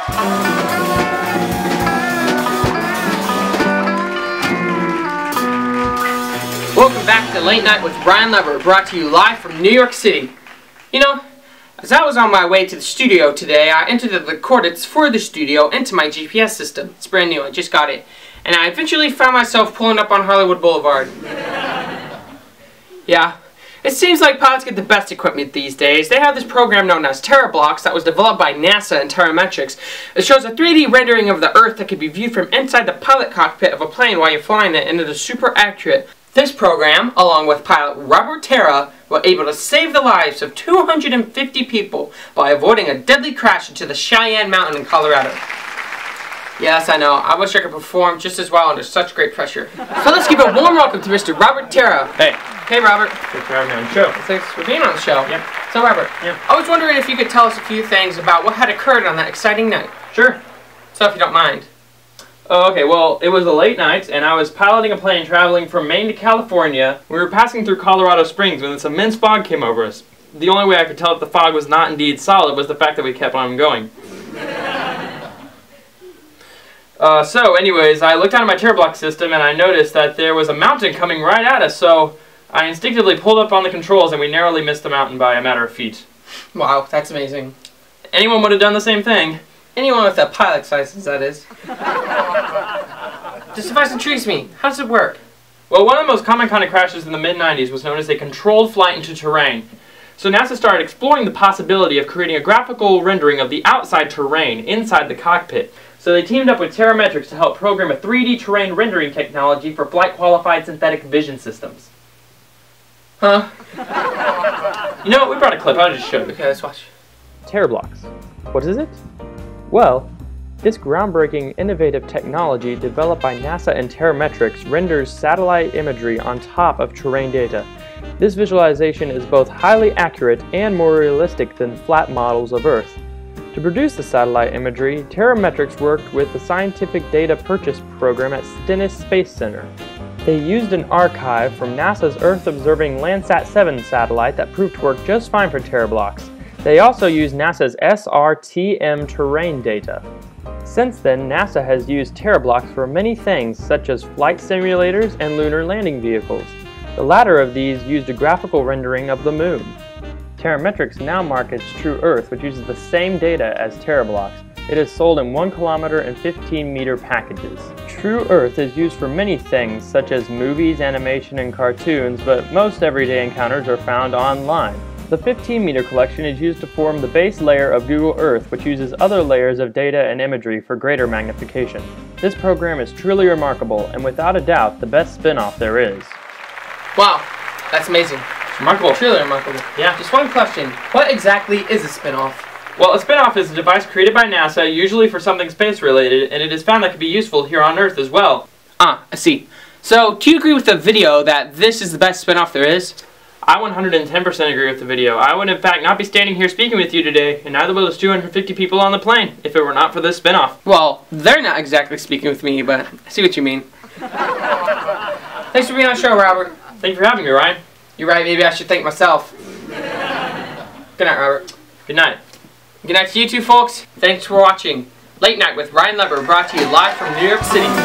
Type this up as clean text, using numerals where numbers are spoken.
Welcome back to Late Night with Leber, brought to you live from New York City. You know, as I was on my way to the studio today, I entered the coordinates for the studio into my GPS system. It's brand new, I just got it. And I eventually found myself pulling up on Hollywood Boulevard. Yeah, it seems like pilots get the best equipment these days. They have this program known as Terrablocks that was developed by NASA and Terrametrics. It shows a 3D rendering of the Earth that can be viewed from inside the pilot cockpit of a plane while you're flying it, and it is super accurate. This program, along with pilot Robert Terra, were able to save the lives of 250 people by avoiding a deadly crash into the Cheyenne Mountain in Colorado. Yes, I know. I wish I could perform just as well under such great pressure. So let's give a warm welcome to Mr. Robert Terra. Hey. Hey, Robert. Thanks for having me on the show. Thanks for being on the show. Yep. So, Robert, yep. I was wondering if you could tell us a few things about what had occurred on that exciting night. Sure. So, if you don't mind. Oh, okay, well, it was a late night, and I was piloting a plane traveling from Maine to California. We were passing through Colorado Springs when this immense fog came over us. The only way I could tell if the fog was not indeed solid was the fact that we kept on going. So, anyways, I looked out of my Terrablocks system, and I noticed that there was a mountain coming right at us, so I instinctively pulled up on the controls, and we narrowly missed the mountain by a matter of feet. Wow, that's amazing. Anyone would have done the same thing. Anyone with a pilot's license, that is. This device intrigues me. How does it work? Well, one of the most common kind of crashes in the mid-90s was known as a controlled flight into terrain. So NASA started exploring the possibility of creating a graphical rendering of the outside terrain inside the cockpit. So they teamed up with Terrametrics to help program a 3D terrain rendering technology for flight-qualified synthetic vision systems. Huh? You know what? We brought a clip. I'll just show you. Okay, let's watch. Terrablocks. What is it? Well, this groundbreaking, innovative technology developed by NASA and Terrametrics renders satellite imagery on top of terrain data. This visualization is both highly accurate and more realistic than flat models of Earth. To produce the satellite imagery, Terrametrics worked with the Scientific Data Purchase Program at Stennis Space Center. They used an archive from NASA's Earth-observing Landsat 7 satellite that proved to work just fine for Terrablocks. They also used NASA's SRTM terrain data. Since then, NASA has used Terrablocks for many things, such as flight simulators and lunar landing vehicles. The latter of these used a graphical rendering of the Moon. Terrametrics now markets True Earth, which uses the same data as Terrablocks. It is sold in 1 kilometer and 15 meter packages. True Earth is used for many things, such as movies, animation, and cartoons, but most everyday encounters are found online. The 15-meter collection is used to form the base layer of Google Earth, which uses other layers of data and imagery for greater magnification. This program is truly remarkable, and without a doubt, the best spin-off there is. Wow, that's amazing. Remarkable. Truly remarkable. Yeah. Just one question. What exactly is a spin-off? Well, a spin-off is a device created by NASA, usually for something space-related, and it is found that can be useful here on Earth as well. I see. So, do you agree with the video that this is the best spin-off there is? I 110% agree with the video. I would in fact not be standing here speaking with you today, and neither would those 250 people on the plane, if it were not for this spin-off. Well, they're not exactly speaking with me, but I see what you mean. Thanks for being on the show, Robert. Thank you for having me, Ryan. You're right, maybe I should thank myself. Good night, Robert. Good night. Good night to you two folks. Thanks for watching Late Night with Leber, brought to you live from New York City.